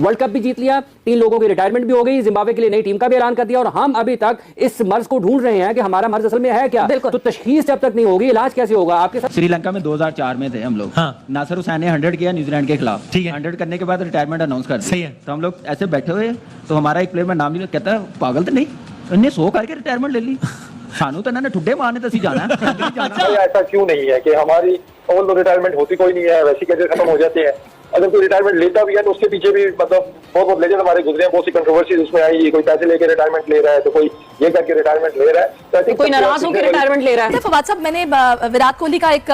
World cup भी जीत लिया, 3 लोगों की रिटायरमेंट भी हो गई, जिम्बाब्वे के लिए नई टीम का भी ऐलान कर दिया और हम अभी तक इस मर्ज को ढूंढ रहे हैं कि हमारा मर्ज असल में है क्या। तो तशखीस जब तक नहीं होगी, इलाज कैसे होगा आपके साथ। श्रीलंका में 2004 में थे हम लोग। हाँ। नासिर हुसैन ने 100 किया न्यूजीलैंड के खिलाफ, ठीक है। 100 करने के बाद रिटायरमेंट अनाउंस कर दी। सही है। तो हम लोग ऐसे बैठे हुए, तो हमारा एक प्लेयर में नाम नहीं कहता पागल तो नहीं, उन्हें 100 करके रिटायरमेंट ले ली। सानू तो इन्होंने ठुड्डे मारने तसी जाना है। ऐसा क्यों नहीं है कि हमारी रिटायरमेंट होती कोई नहीं है, वैसी कैसे खत्म हो जाती है। अगर कोई रिटायरमेंट लेता भी है तो उसके पीछे भी मतलब बहुत लेजेंड हमारे गुजरे हैं, बहुत सी कंट्रोवर्सीज उसमें आई, कोई पैसे लेके रिटायरमेंट ले रहा है तो कोई ये करके रिटायरमेंट ले रहा है, तो कोई नाराज होकर रिटायरमेंट ले रहा है। फवाद साहब, मैंने विराट कोहली का एक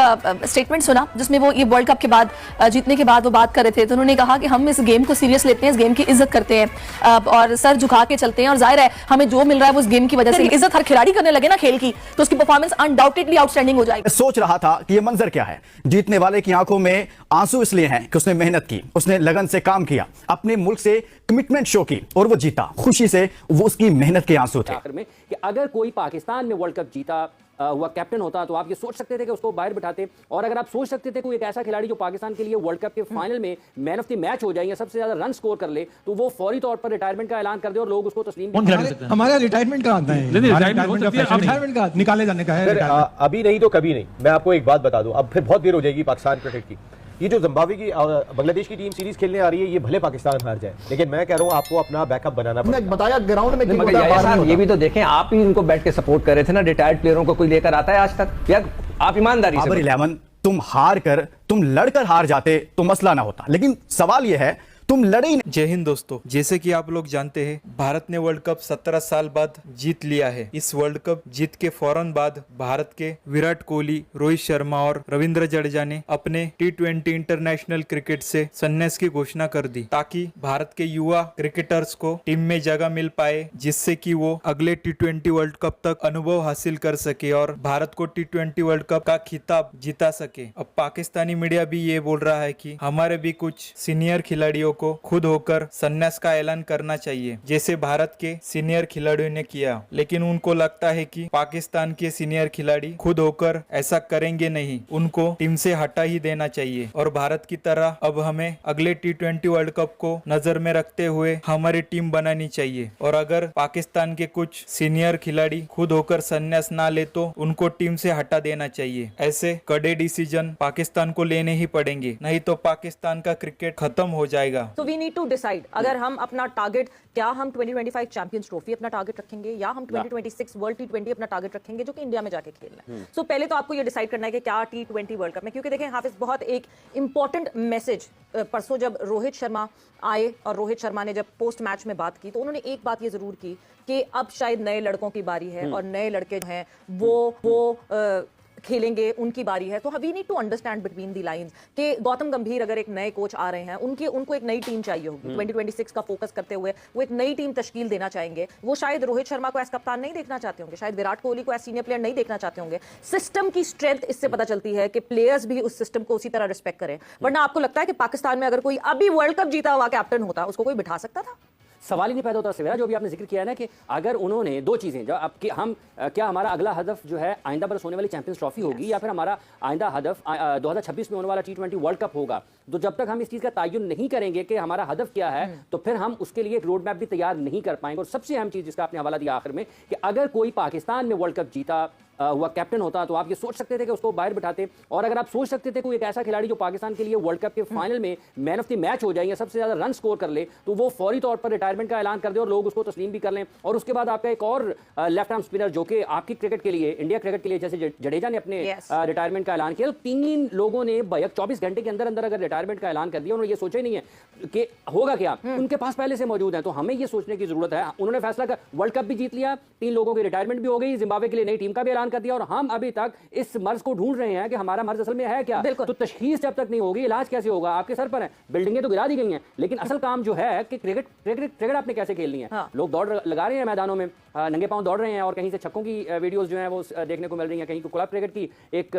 स्टेटमेंट सुना जिसमें वो ये वर्ल्ड कप के बाद जीतने के बाद वो बात कर रहे थे, तो उन्होंने कहा कि हम इस गेम को सीरियस लेते हैं, इस गेम की इज्जत करते हैं और सर झुका के चलते हैं और जाहिर है हमें जो मिल रहा है वो उस गेम की वजह से इज्जत हर खिलाड़ी करने लगे ना खेल की, तो उसकी परफॉर्मेंस अनडाउटेडली आउटस्टैंडिंग हो जाएगी। सोच रहा था कि ये मंजर क्या है, जीतने वाले की आंखों में आंसू इसलिए हैं कि उसने मेहनत की, उसने लगन से काम किया, अपने मुल्क से कमिटमेंट शो की और वो जीता। खुशी से वो उसकी मेहनत के आंसू थे। आखिर में कि अगर कोई पाकिस्तान में वर्ल्ड कप जीता हुआ कैप्टन होता तो आप ये सोच सकते थे कि उसको बाहर बिठाते, और अगर आप सोच सकते थे कोई एक ऐसा खिलाड़ी जो पाकिस्तान के लिए वर्ल्ड कप के फाइनल में मैन ऑफ द मैच हो जाए या सबसे ज्यादा रन स्कोर कर ले, तो वो फौरी तौर पर रिटायरमेंट का ऐलान कर दे और लोग उसको तस्लीम। हमारा रिटायरमेंट का आता है, रिटायरमेंट का निकाले जाने का है। अभी नहीं तो कभी नहीं। मैं आपको एक बात बता दूं, अब फिर बहुत देर हो जाएगी पाकिस्तान क्रिकेट की। ये जो जिम्बाब्वे की बांग्लादेश की टीम सीरीज खेलने आ रही है, ये भले पाकिस्तान हार जाए, लेकिन मैं कह रहा हूँ आपको अपना बैकअप बनाना पड़ेगा। बताया ग्राउंड में ये भी तो देखें, आप ही इनको बैठ के सपोर्ट कर रहे थे ना, रिटायर्ड प्लेयरों को कोई लेकर आता है आज तक यार? आप ईमानदारी से 11 तुम हार कर, तुम लड़कर हार जाते तो मसला ना होता, लेकिन सवाल यह है तुम लड़े ही नहीं। जय हिंद दोस्तों, जैसे कि आप लोग जानते हैं भारत ने वर्ल्ड कप 17 साल बाद जीत लिया है। इस वर्ल्ड कप जीत के फौरन बाद भारत के विराट कोहली, रोहित शर्मा और रविंद्र जडेजा ने अपने T20 इंटरनेशनल क्रिकेट से संन्यास की घोषणा कर दी, ताकि भारत के युवा क्रिकेटर्स को टीम में जगह मिल पाए, जिससे कि वो अगले T20 वर्ल्ड कप तक अनुभव हासिल कर सके और भारत को T20 वर्ल्ड कप का खिताब जिता सके। अब पाकिस्तानी मीडिया भी ये बोल रहा है कि हमारे भी कुछ सीनियर खिलाड़ियों को खुद होकर संन्यास का ऐलान करना चाहिए, जैसे भारत के सीनियर खिलाड़ियों ने किया। लेकिन उनको लगता है कि पाकिस्तान के सीनियर खिलाड़ी खुद होकर ऐसा करेंगे नहीं, उनको टीम से हटा ही देना चाहिए। और भारत की तरह अब हमें अगले T20 वर्ल्ड कप को नजर में रखते हुए हमारी टीम बनानी चाहिए, और अगर पाकिस्तान के कुछ सीनियर खिलाड़ी खुद होकर संन्यास ना ले तो उनको टीम से हटा देना चाहिए। ऐसे कड़े डिसीजन पाकिस्तान को लेने ही पड़ेंगे, नहीं तो पाकिस्तान का क्रिकेट खत्म हो जाएगा। तो वी नीड टू डिसाइड, अगर हम अपना टारगेट, क्या हम 2025 चैंपियंस ट्रॉफी अपना टारगेट रखेंगे या हम 2026 वर्ल्ड T20 अपना टारगेट रखेंगे जो कि इंडिया में जाके खेलना है। सो पहले तो आपको ये डिसाइड करना है कि क्या T20 वर्ल्ड कप में, क्योंकि देखें हाफिज, बहुत एक इंपॉर्टेंट मैसेज परसों जब रोहित शर्मा आए और रोहित शर्मा ने जब पोस्ट मैच में बात की, तो उन्होंने एक बात ये जरूर की कि अब शायद नए लड़कों की बारी है और नए लड़के जो हैं वो खेलेंगे, उनकी बारी है। तो we need to understand between the lines कि गौतम गंभीर अगर एक नए कोच आ रहे हैं, उनको एक नई टीम चाहिए होगी। 2026 का फोकस करते हुए वो एक नई टीम तश्कील देना चाहेंगे। वो शायद रोहित शर्मा को एज कप्तान नहीं देखना चाहते होंगे, शायद विराट कोहली को एज सीनियर प्लेयर नहीं देखना चाहते होंगे। सिस्टम की स्ट्रेंथ इससे पता चलती है कि प्लेयर्स भी उस सिस्टम को उसी तरह रिस्पेक्ट करें। वरना आपको लगता है कि पाकिस्तान में अगर कोई अभी वर्ल्ड कप जीता हुआ कैप्टन होता, उसको कोई बिठा सकता था? सवाल ही नहीं पैदा होता सवेरा, जो भी आपने जिक्र किया है ना कि अगर उन्होंने दो चीजें, जो अब कि हम क्या हमारा अगला हदफ जो है आइंदा बरस होने वाली चैंपियंस ट्रॉफी होगी या फिर हमारा आइंदा हदफ 2026 में होने वाला T20 वर्ल्ड कप होगा, तो जब तक हम इस चीज का तयन नहीं करेंगे कि हमारा हदफ क्या है, तो फिर हम उसके लिए एक रोड मैप भी तैयार नहीं कर पाएंगे। और सबसे अहम चीज जिसका आपने हवाला दिया आखिर में कि अगर कोई पाकिस्तान में वर्ल्ड कप जीता हुआ कैप्टन होता तो आप ये सोच सकते थे कि उसको बाहर बिठाते, और अगर आप सोच सकते थे कोई एक ऐसा खिलाड़ी जो पाकिस्तान के लिए वर्ल्ड कप के फाइनल में मैन ऑफ द मैच हो जाए या सबसे ज्यादा रन स्कोर कर ले, तो वो फौरी तौर पर रिटायरमेंट का ऐलान कर दे और लोग उसको तस्लीम भी कर लें। और उसके बाद आपका एक और लेफ्ट आर्म स्पिनर जो कि आपकी क्रिकेट के लिए, इंडिया क्रिकेट के लिए, जैसे जडेजा ने अपने रिटायरमेंट का ऐलान किया, तो 3 लोगों ने 24 घंटे के अंदर अंदर अगर रिटायरमेंट का ऐलान कर दिया, उन्होंने ये सोचा ही नहीं है कि होगा क्या, उनके पास पहले से मौजूद है। तो हमें ये सोचने की जरूरत है। उन्होंने फैसला कर, वर्ल्ड कप भी जीत लिया, 3 लोगों की रिटायरमेंट भी हो गई, जिम्बाब्वे के लिए नई टीम का भी ऐलान कर दिया, और हम अभी तक इस मर्ज को ढूंढ रहे हैं कि हमारा मर्ज असल में है क्या। तो तशखीस जब तक नहीं होगी, इलाज कैसे होगा? आपके सर पर है। बिल्डिंगें तो गिरा दी गई हैं, लेकिन असल काम जो है कि क्रिकेट आपने कैसे खेलनी है। लोग दौड़ लगा रहे हैं मैदानों में, नंगे पांव दौड़ रहे हैं, और कहीं से छक्कों की वीडियोस जो है वो देखने को मिल रही हैं, कहीं क्लब क्रिकेट की एक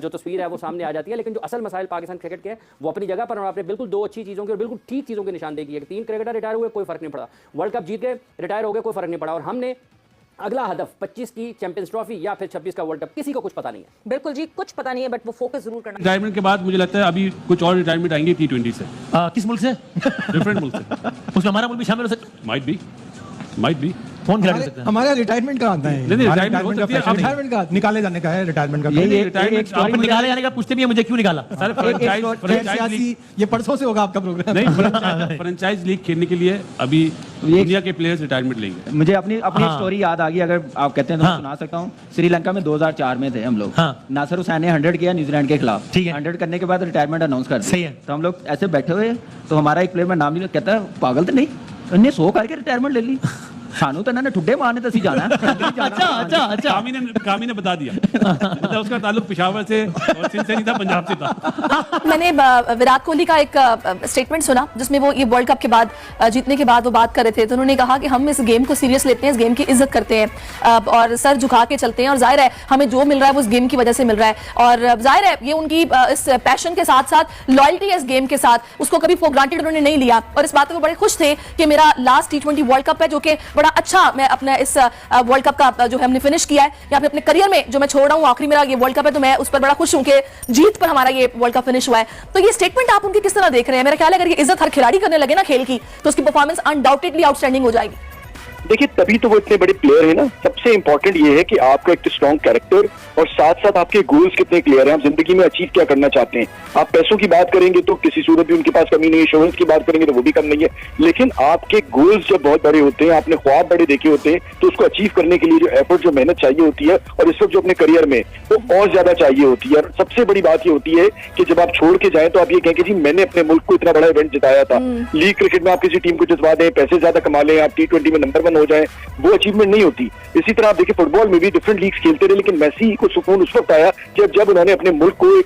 जो तस्वीर है वो सामने आ जाती है। लेकिन जो असल मसाइल पाकिस्तान क्रिकेट के हैं वो अपनी जगह पर, और आपने बिल्कुल 2 अच्छी चीजों की और बिल्कुल ठीक चीजों की निशानदेही की है कि 3 क्रिकेटर रिटायर हुए, कोई फर्क नहीं पड़ा, वर्ल्ड कप जीत गए, रिटायर हो गए, कोई फर्क नहीं पड़ा। और हमने अगला हदफ 25 की चैंपियंस ट्रॉफी या फिर 26 का वर्ल्ड कप, किसी को कुछ पता नहीं है। बिल्कुल जी, कुछ पता नहीं है, बट वो फोकस जरूर करना। रिटायरमेंट के बाद मुझे लगता है अभी कुछ और रिटायरमेंट आएंगे T20 से। किस मुल्क से? डिफरेंट मुल्क से। उसमें हमारा मुल्क भी शामिल हो सकता माइट बी कौन खिला सकता है? हमारा रिटायरमेंट का आता है। नहीं, रिटायरमेंट हो सकती है। अब रिटायरमेंट का निकाले जाने का है, रिटायरमेंट का। आप निकाले जाने का पूछते भी है मुझे क्यों निकाला? सर फ्रेंचाइज लीग, ये परसों से होगा आपका प्रोग्राम। नहीं, फ्रेंचाइज लीग खेलने के लिए अभी दुनिया के प्लेयर्स रिटायरमेंट लेंगे। मुझे अपनी स्टोरी याद आ गई, अगर आप कहते हैं तो मैं सुना सकता हूँ। श्रीलंका में 2004 में थे हम लोग। नासिर हुसैन ने 100 किया न्यूजीलैंड के खिलाफ। ठीक है। 100 करने के बाद रिटायरमेंट अनाउंस कर दी। सही है। तो हम लोग ऐसे बैठे हुए, तो हमारा एक प्लेयर, मैं नाम नहीं कहता, पागल तो नहीं, उन्हें 100 करके रिटायरमेंट ले ली। सानू तो ना ठुड्डे मारने तसी जाना है। अच्छा। कामी ने बता दिया। मतलब उसका ताल्लुक पेशावर से और सिंध से नहीं था, पंजाब से था। मैंने विराट कोहली का एक स्टेटमेंट सुना जिसमें वो ये वर्ल्ड कप के बाद जीतने के बाद वो बात कर रहे थे। तो उन्होंने कहा कि हम इस गेम को सीरियस लेते हैं, इस गेम की इज्जत करते हैं और सर झुका के चलते हैं, और जाहिर है हमें जो मिल रहा है वो इस गेम की वजह से मिल रहा है। और जाहिर है ये उनकी इस पैशन के साथ साथ लॉयल्टी है इस गेम के साथ, उसको कभी फॉर ग्रांटेड उन्होंने नहीं लिया। और इस बात पर वो बड़े खुश थे कि मेरा लास्ट T20 वर्ल्ड कप है, जो कि बड़ा अच्छा, मैं अपना इस वर्ल्ड कप का जो है हमने फिनिश किया है, या फिर अपने करियर में जो मैं छोड़ रहा हूँ आखिरी मेरा ये वर्ल्ड कप है, तो मैं उस पर बड़ा खुश हूँ कि जीत पर हमारा ये वर्ल्ड कप फिनिश हुआ है। तो ये स्टेटमेंट आप उनकी किस तरह देख रहे हैं? मेरा ख्याल है अगर ये इज्जत हर खिलाड़ी करने लगे ना खेल की, तो उसकी परफॉर्मेंस अनडाउटेडली आउटस्टैंडिंग हो जाएगी। देखिए, तभी तो वो इतने बड़े प्लेयर है ना। सबसे इंपॉर्टेंट ये है कि आपका एक स्ट्रॉन्ग कैरेक्टर और साथ साथ आपके गोल्स कितने क्लियर हैं, आप जिंदगी में अचीव क्या करना चाहते हैं। आप पैसों की बात करेंगे तो किसी सूरत भी उनके पास कमी नहीं है, इंश्योरेंस की बात करेंगे तो वो भी कम नहीं है, लेकिन आपके गोल्स जब बहुत बड़े होते हैं, आपने ख्वाब बड़े देखे होते हैं, तो उसको अचीव करने के लिए जो एफर्ट, जो मेहनत चाहिए होती है, और इस वक्त जो अपने करियर में वो और ज्यादा चाहिए होती है। और सबसे बड़ी बात ये होती है कि जब आप छोड़ के जाएं तो आप ये कहें कि जी मैंने अपने मुल्क को इतना बड़ा इवेंट जिताया था। लीग क्रिकेट में आप किसी टीम को जितवा दें, पैसे ज्यादा कमा लें, आप T20 में नंबर 1 हो जाए, वो अचीवमेंट नहीं होती। इसी तरह आप देखिए, फुटबॉल में भी डिफरेंट लीग्स खेलते रहे, लेकिन मेसी को सुकून उस वक्त आया जब उन्होंने अपने मुल्क को एक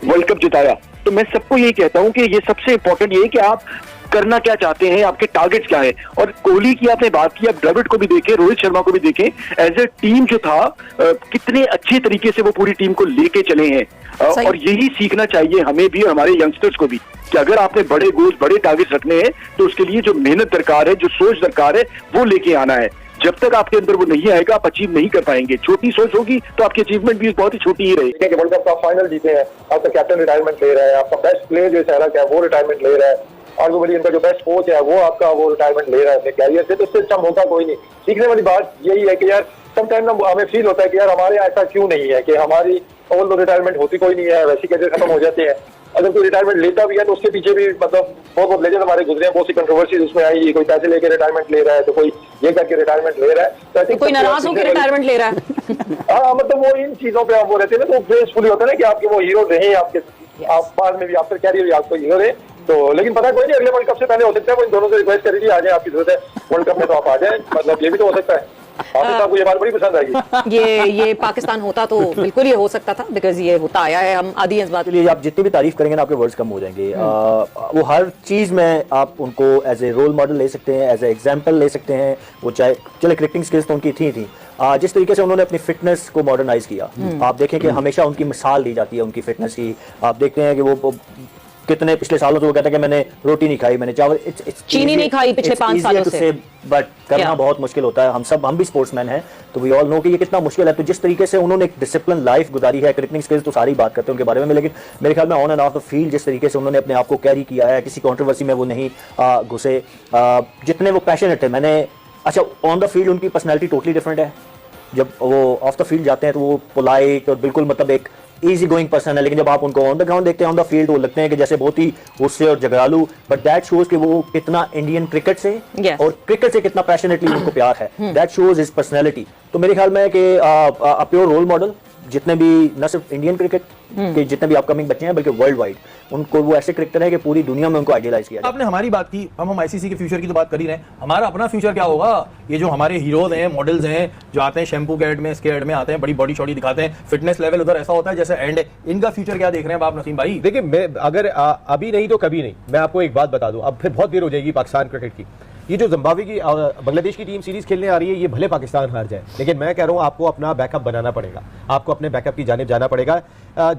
वर्ल्ड कप जिताया। तो मैं सबको यही कहता हूं कि ये सबसे इंपॉर्टेंट ये है कि आप करना क्या चाहते हैं, आपके टारगेट्स क्या है। और कोहली की आपने बात की, आप द्रविड़ को भी देखें, रोहित शर्मा को भी देखें, एज ए टीम जो था कितने अच्छे तरीके से वो पूरी टीम को लेके चले हैं। और यही सीखना चाहिए हमें भी और हमारे यंगस्टर्स को भी, कि अगर आपने बड़े गोल्स, बड़े टारगेट्स रखने हैं तो उसके लिए जो मेहनत दरकार है, जो सोच दरकार है, वो लेके आना है। जब तक आपके अंदर वो नहीं आएगा, आप अचीव नहीं कर पाएंगे। छोटी सोच होगी तो आपकी अचीवमेंट भी बहुत ही छोटी ही रहेगी। वर्ल्ड कप का फाइनल जीते हैं, आपका कैप्टन रिटायरमेंट ले रहा है, आपका बेस्ट प्लेयर जो सहरा का है वो रिटायरमेंट ले रहा है, और वो इनका जो बेस्ट कोच है वो आपका वो रिटायरमेंट ले रहा है अपने कैरियर से, तो इससे अच्छा मौका कोई नहीं। सीखने वाली बात यही है कि यार समटाइम ना हमें फील होता है कि यार हमारे ऐसा क्यों नहीं है कि हमारी ओवरऑल रिटायरमेंट होती कोई नहीं है, वैसे कैरियर खत्म हो जाते हैं। अगर कोई रिटायरमेंट लेता भी है तो उसके पीछे भी मतलब बहुत लेजेंड हमारे गुजरे हैं, बहुत सी कंट्रोवर्सीज उसमें आई, कोई पैसे लेके रिटायरमेंट ले रहा है, तो कोई ये करके रिटायरमेंट ले रहा है, तो आई थिंक कोई नाराज होकर रिटायरमेंट ले रहा है। हाँ, मतलब वो इन चीजों पे आप वो रहते हैं ना, तो ग्रेसफुली होता है ना कि आपके वो हीरो रहे, आपके आप बाद में भी आफ्टर कैरियर भी आपको हीरो रहे। तो लेकिन पता कोई नहीं, अगले वर्ल्ड कप से पहले हो सकता है वो इन दोनों से रिक्वेस्ट करेगी, आ जाए, आपकी जरूरत है वर्ल्ड कप में तो आप आ जाए, मतलब ये भी तो हो सकता है। आपको ये बात बड़ी पसंद आएगी। ये पाकिस्तान होता तो बिल्कुल ये हो सकता था, बिकॉज ये होता आया है, हम आदि इस बात के लिए। आप जितनी भी तारीफ करेंगे ना, आपके वर्ड्स कम हो जाएंगे। वो हर चीज में आप उनको एज ए रोल मॉडल ले सकते हैं, एज ए एग्जाम्पल ले सकते हैं। वो चाहे चले क्रिकेटिंग स्किल्स तो उनकी थी जिस तरीके से उन्होंने अपनी फिटनेस को मॉडर्नाइज किया, आप देखें कि हमेशा उनकी मिसाल दी जाती है उनकी फिटनेस की। आप देखते हैं कि वो कितने पिछले सालों से वो कहते हैं कि मैंने रोटी नहीं खाई, मैंने चावल, चीनी नहीं खाई पिछले 5 सालों से, बट करना बहुत मुश्किल होता है। हम भी स्पोर्ट्समैन हैं, तो वी ऑल नो कि ये कितना मुश्किल है। तो जिस तरीके से उन्होंने एक डिसिप्लिन लाइफ गुजारी है, क्रिकेटिंग स्किल्स तो सारी बात करते हैं उनके बारे में, लेकिन मेरे ख्याल में on end of the field जिस तरीके से उन्होंने अपने आप को कैरी किया है, किसी कंट्रोवर्सी में वो नहीं घुसे, जितने वो पैशनेट थे। मैंने अच्छा, ऑन द फील्ड उनकी पर्सनैलिटी टोटली डिफरेंट है, जब वो ऑफ द फील्ड जाते हैं तो वो पोलाइट और बिल्कुल मतलब एक इजी गोइंग पर्सन है, लेकिन जब आप उनको ऑन द ग्राउंड देखते हैं, ऑन द फील्ड, वो लगते हैं कि जैसे बहुत ही गुस्से और झगड़ालू। बट दैट शोज कि वो कितना इंडियन क्रिकेट से और क्रिकेट से कितना पैशनेटली उनको प्यार है। That shows his personality. तो मेरे ख्याल में कि अ प्योर रोल मॉडल, जितने भी न सिर्फ इंडियन क्रिकेट के जितने भी अपकमिंग बच्चे हैं, बल्कि वर्ल्ड वाइड उनको वो ऐसे क्रिकेटर है कि पूरी दुनिया में उनको आइडियलाइज किया। आपने हमारी बात की, हम आईसीसी के फ्यूचर की तो बात कर ही रहे हैं, हमारा अपना फ्यूचर क्या होगा? ये जो हमारे हीरोज हैं, मॉडल्स हैं, जो आते हैं शैम्पू के एड में, इसके एड में आते हैं, बड़ी बॉडी शॉडी दिखाते हैं, फिटनेस लेवल उधर ऐसा होता है जैसे एंड, इनका फ्यूचर क्या देख रहे हैं आप नसीम भाई? देखिए, मैं अगर अभी नहीं तो कभी नहीं, मैं आपको एक बात बता दूं, अब फिर बहुत देर हो जाएगी पाकिस्तान क्रिकेट की। ये जो जिम्बाब्वे की बांग्लादेश की टीम सीरीज खेलने आ रही है, ये भले पाकिस्तान हार जाए, लेकिन मैं कह रहा हूं आपको अपना बैकअप बनाना पड़ेगा, आपको अपने बैकअप की जानिब जाना पड़ेगा।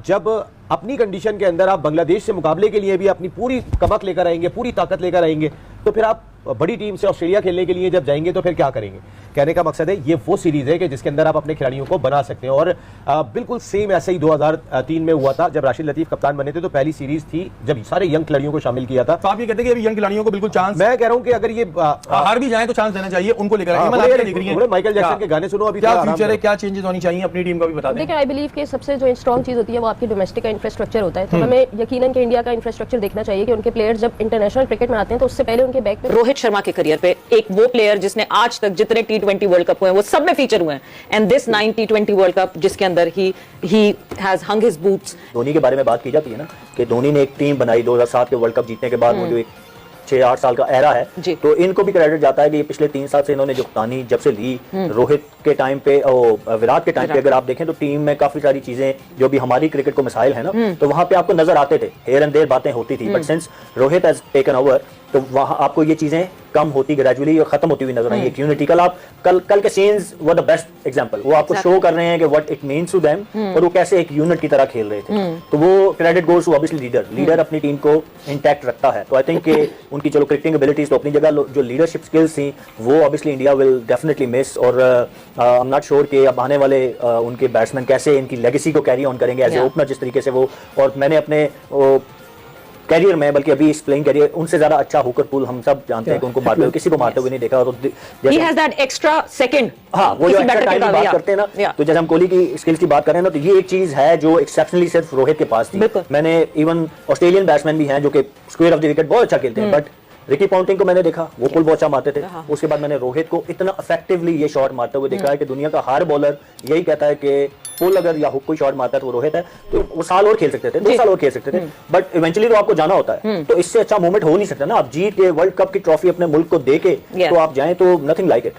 जब अपनी कंडीशन के अंदर आप बांग्लादेश से मुकाबले के लिए भी अपनी पूरी कमक लेकर आएंगे, पूरी ताकत लेकर आएंगे, तो फिर आप बड़ी टीम से ऑस्ट्रेलिया खेलने के लिए जब जाएंगे तो फिर क्या करेंगे? कहने का मकसद है ये वो सीरीज है कि जिसके अंदर आप अपने खिलाड़ियों को बना सकते हैं। और बिल्कुल सेम ऐसे ही 2003 में हुआ था जब राशिद लतीफ कप्तान बने थे, तो पहली सीरीज थी जब सारे यंग खिलाड़ियों को शामिल किया था। तो आप ये कहते हैं कि अभी यंग खिलाड़ियों को बिल्कुल चांस, मैं कह रहा हूं कि अगर ये हार भी जाए तो चांस देना चाहिए उनको लेकर। माइकल जैक्सन के गाने सुनो, अभी क्या फ्यूचर है, क्या चेंजेस होनी चाहिए अपनी टीम का भी बता दें। देखिए, आई बिलीव कि सबसे जो स्ट्रॉन्ग चीज होती है वो आपकी डोमेस्टिक का इंफ्रास्ट्रक्चर होता है। तो हमें यकीनन कि इंडिया का इंफ्रास्ट्रक्चर देखना चाहिए कि उनके प्लेयर्स जब इंटरनेशनल क्रिकेट में आते हैं तो उससे पहले उनके बैक पे रोहित शर्मा के करियर पे एक वो प्लेयर जिसने आज तक जितने T20 वर्ल्ड कप हुए हैं वो सब में फीचर हुए हैं, and this 9 T20 world cup जिसके अंदर he has hung his boots. Dhoni के बारे में बात की जाती है ना कि धोनी ने एक टीम बनाई 2007 के वर्ल्ड कप जीतने के बाद, वो जो एक 6-8 साल का एरा है, तो इनको भी क्रेडिट जाता है कि ये पिछले 3 साल से इन्होंने जो कप्तानी जब से ली, रोहित के टाइम पे और विराट के टाइम पे अगर आप देखें तो टीम में काफी सारी चीजें जो भी हमारी क्रिकेट को मिसाइल है ना, तो वहां पे आपको नजर आते थे, हेयर एंड देयर बातें होती थी, but since Rohit has taken over तो वहां आपको ये चीजें कम होती ग्रेजुअली और खत्म होती हुई नजर आई। यूनिटी कल के scenes were the best example, वो आपको शो कर रहे हैं कि what it means to them और वो कैसे एक यूनिट की तरह खेल रहे थे। तो वो credit goes to obviously leader अपनी टीम को इंटैक्ट रखता है। तो आई थिंक कि उनकी चलो क्रिकेटिंग एबिलिटीज तो अपनी जगह, जो लीडरशिप स्किल्स थी वो obviously India will definitely miss. और आई एम नॉट श्योर कि अब आने वाले उनके बैट्समैन कैसे इनकी लेगेसी को कैरी ऑन करेंगे एज ए ओपनर, जिस तरीके से वो, और मैंने अपने कैरियर में, बल्कि अभी इस प्लेइंग कैरियर, उनसे ज्यादा अच्छा हुकर पुल हम सब जानते हैं कि उनको मारते हुए किसी को मारते हुए नहीं देखा। तो he has that extra second, हाँ, वो जो एक्स्ट्रा टाइम की बात करते हैं ना, तो जैसे हम कोहली की स्किल्स की बात करें ना, तो ये एक चीज है जो एक्सेप्शनली सिर्फ रोहित के पास थी। मैंने इवन ऑस्ट्रेलियन बैट्समैन भी हैं जो कि स्क्वायर ऑफ द विकेट बहुत अच्छा खेलते हैं, बट रिकी पॉन्टिंग को मैंने देखा वो पुल बहुत अच्छा मारते थे। उसके बाद मैंने रोहित को इतना इफेक्टिवली ये शॉट मारते हुए देखा है कि दुनिया का हर बॉलर यही कहता है कि पुल अगर या हुक कोई शॉट मारता है तो वो रोहित है। तो वो साल और खेल सकते थे, 2 साल और खेल सकते थे, बट इवेंचुअली तो आपको जाना होता है। तो इससे अच्छा मोमेंट हो नहीं सकता ना, आप जीत के वर्ल्ड कप की ट्रॉफी अपने मुल्क को दे के तो आप जाएं, तो नथिंग लाइक इट।